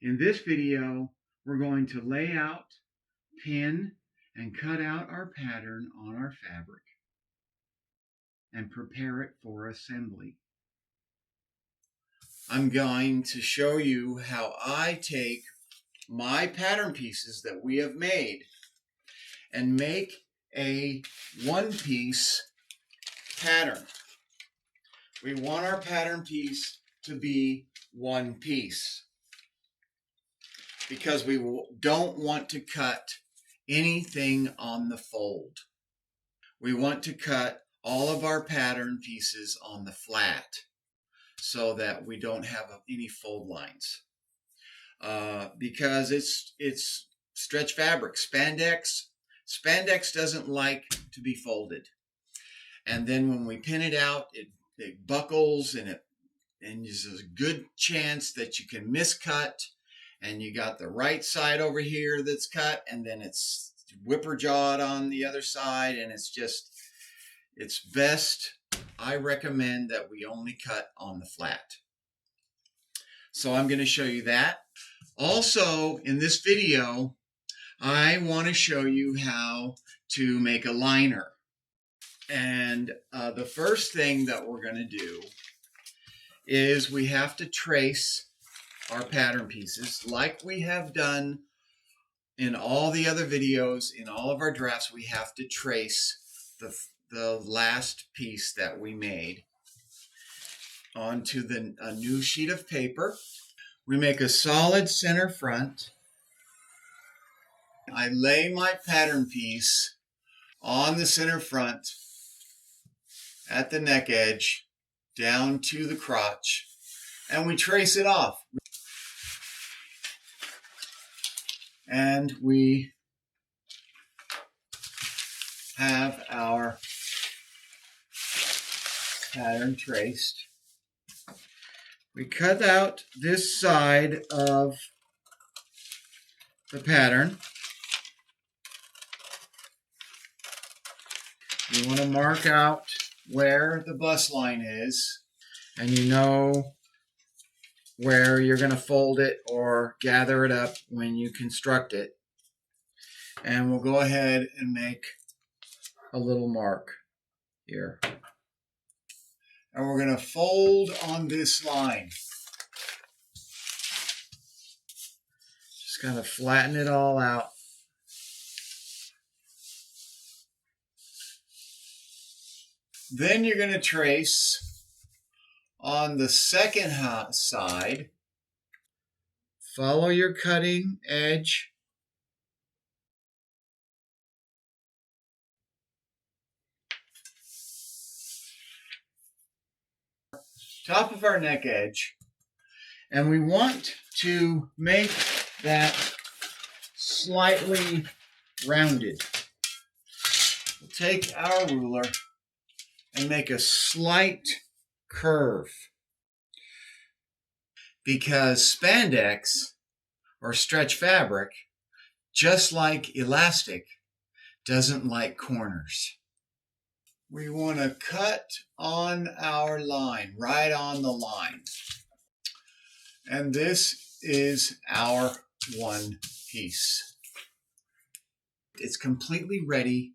In this video, we're going to lay out, pin, and cut out our pattern on our fabric and prepare it for assembly. I'm going to show you how I take my pattern pieces that we have made and make a one-piece pattern. We want our pattern piece to be one piece because we don't want to cut anything on the fold. We want to cut all of our pattern pieces on the flat so that we don't have any fold lines. Because it's stretch fabric, spandex. Spandex doesn't like to be folded. And then when we pin it out, it buckles and there's a good chance that you can miscut, and you got the right side over here that's cut, and then it's whipper jawed on the other side, and it's best. I recommend that we only cut on the flat. So I'm going to show you that. Also, in this video, I want to show you how to make a liner. And the first thing that we're going to do is we have to trace our pattern pieces like we have done in all the other videos. In all of our drafts, we have to trace the last piece that we made onto a new sheet of paper. We make a solid center front. I lay my pattern piece on the center front at the neck edge down to the crotch, and we trace it off. And we have our pattern traced. We cut out this side of the pattern. You want to mark out where the bust line is, and you know where you're going to fold it or gather it up when you construct it. And we'll go ahead and make a little mark here. And we're going to fold on this line. Just kind of flatten it all out. Then you're going to trace on the second side. Follow your cutting edge. Top of our neck edge. And we want to make that slightly rounded. We'll take our ruler and make a slight curve, because spandex or stretch fabric, just like elastic, doesn't like corners. We want to cut on our line, right on the line. And this is our one piece. It's completely ready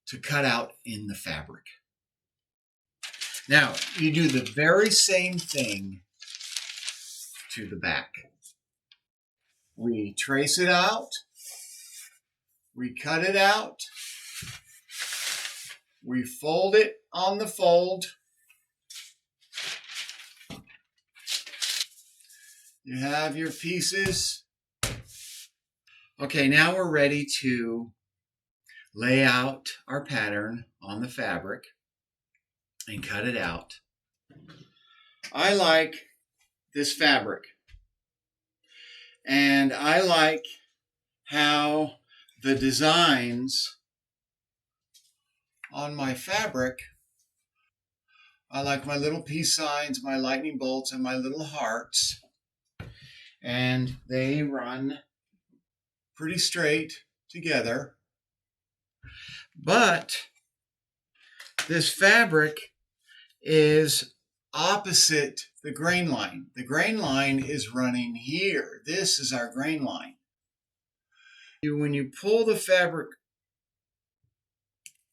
to cut out in the fabric. Now, you do the very same thing to the back. We trace it out. We cut it out. We fold it on the fold. You have your pieces. Okay, now we're ready to lay out our pattern on the fabric and cut it out. I like this fabric, and I like how the designs on my fabric, I like my little peace signs, my lightning bolts, and my little hearts, and they run pretty straight together. But this fabric is opposite the grain line. The grain line is running here. This is our grain line. When you pull the fabric,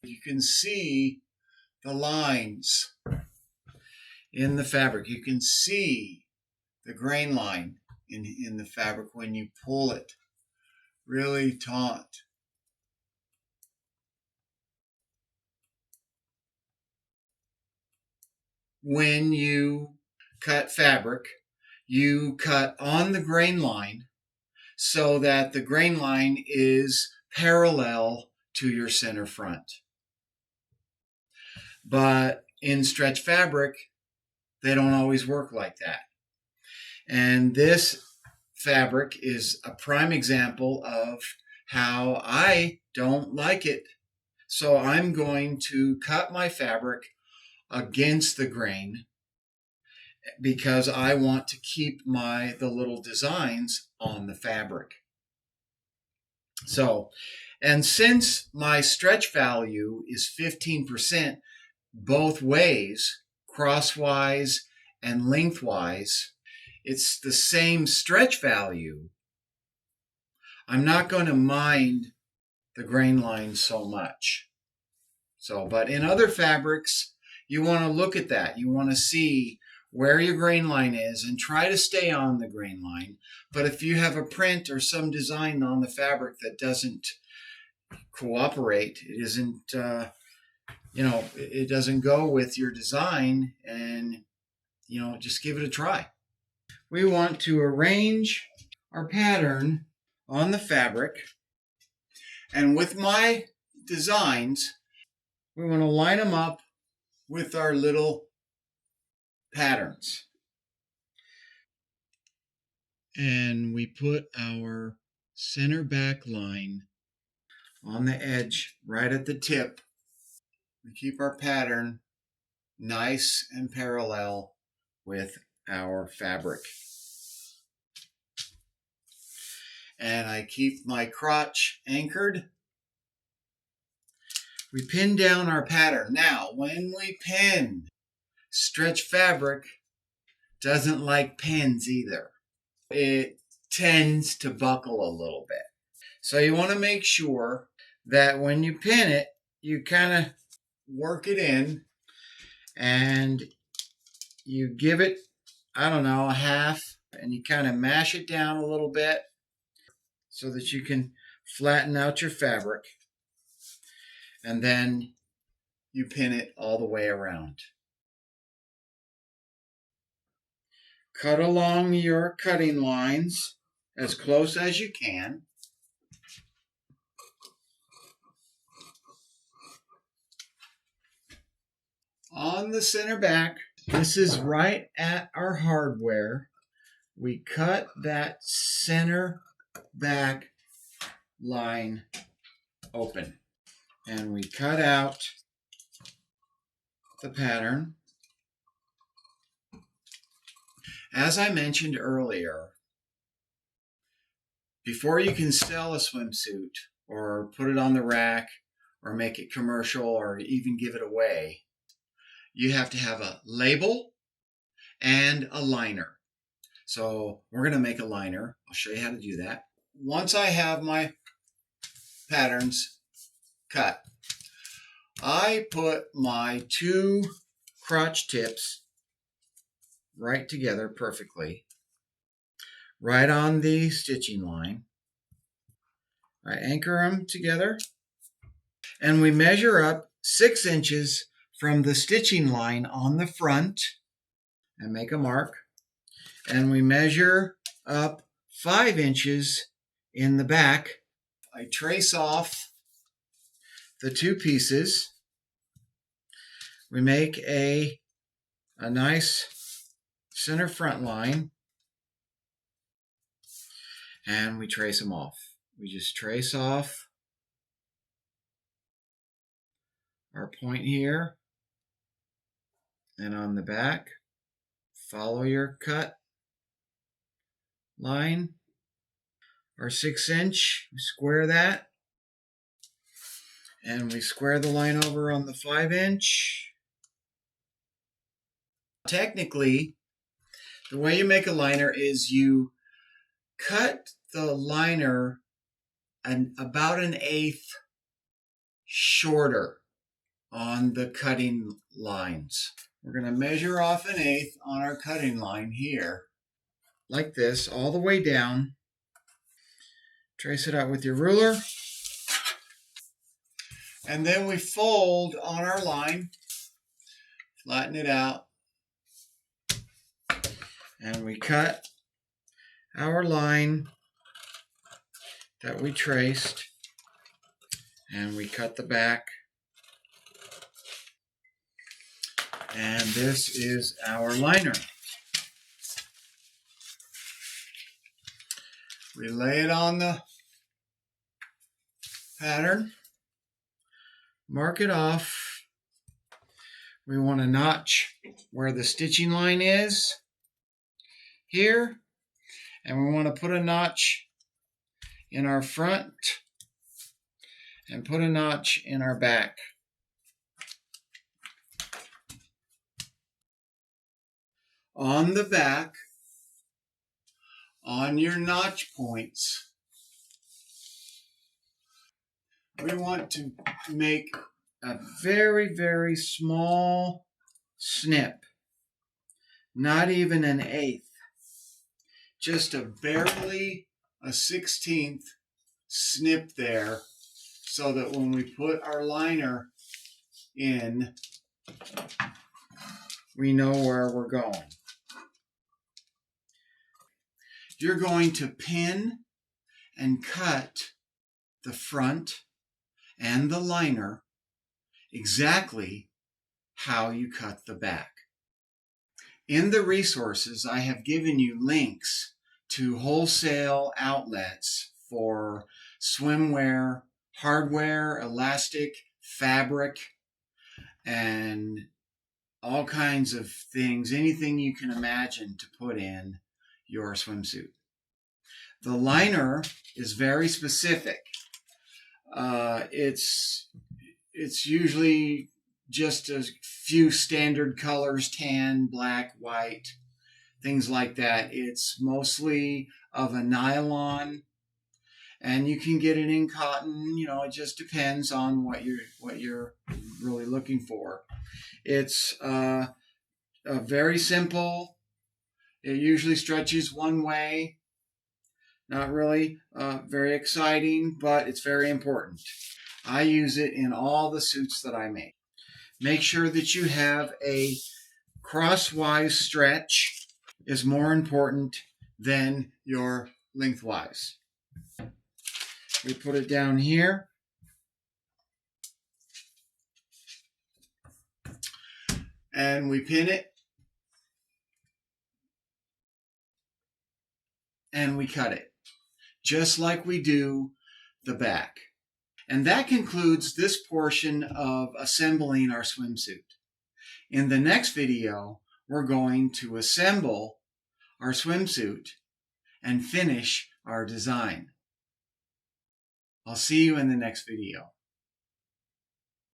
you can see the lines in the fabric. You can see the grain line in the fabric when you pull it really taut. When you cut fabric, you cut on the grain line so that the grain line is parallel to your center front. But in stretch fabric, they don't always work like that. And this fabric is a prime example of how I don't like it. So I'm going to cut my fabric against the grain because I want to keep the little designs on the fabric. So, and since my stretch value is 15% both ways, crosswise and lengthwise, it's the same stretch value. I'm not going to mind the grain line so much. But in other fabrics, you want to look at that. You want to see where your grain line is and try to stay on the grain line. But if you have a print or some design on the fabric that doesn't cooperate, it isn't, it doesn't go with your design, and, just give it a try. We want to arrange our pattern on the fabric. And with my designs, we want to line them up with our little patterns. And we put our center back line on the edge right at the tip. We keep our pattern nice and parallel with our fabric. And I keep my crotch anchored. We pin down our pattern. Now, when we pin, stretch fabric doesn't like pins either. It tends to buckle a little bit. So you want to make sure that when you pin it, you kind of work it in and you give it, a half, and you kind of mash it down a little bit so that you can flatten out your fabric. And then you pin it all the way around. Cut along your cutting lines as close as you can. On the center back, this is right at our hardware. We cut that center back line open. And we cut out the pattern. As I mentioned earlier, before you can sell a swimsuit or put it on the rack or make it commercial or even give it away, you have to have a label and a liner. So we're going to make a liner. I'll show you how to do that. Once I have my patterns cut, I put my two crotch tips right together perfectly, right on the stitching line. I anchor them together, and we measure up 6 inches from the stitching line on the front and make a mark. And we measure up 5 inches in the back. I trace off the two pieces. We make a nice center front line, and we trace them off. We just trace off our point here, and on the back, follow your cut line, our 6 inch, we square that, and we square the line over on the 5 inch. Technically, the way you make a liner is you cut the liner about an eighth shorter on the cutting lines. We're going to measure off an eighth on our cutting line here, like this, all the way down. Trace it out with your ruler. And then we fold on our line, flatten it out, and we cut our line that we traced, and we cut the back. And this is our liner. We lay it on the pattern, mark it off. We want to notch where the stitching line is here, and we want to put a notch in our front and put a notch in our back. On the back, on your notch points, we want to make a very, very small snip, not even an eighth, just barely a 16th snip there, so that when we put our liner in, we know where we're going. You're going to pin and cut the front and the liner exactly how you cut the back. In the resources, I have given you links to wholesale outlets for swimwear, hardware, elastic, fabric, and all kinds of things, anything you can imagine to put in your swimsuit. The liner is very specific. It's usually just a few standard colors, tan, black, white, things like that. It's mostly of a nylon, and you can get it in cotton. You know, it just depends on what you're really looking for. It's very simple. It usually stretches one way. Not really very exciting, but it's very important. I use it in all the suits that I make. Make sure that you have a crosswise stretch is more important than your lengthwise. We put it down here. And we pin it. And we cut it, just like we do the back. And that concludes this portion of assembling our swimsuit. In the next video, we're going to assemble our swimsuit and finish our design. I'll see you in the next video.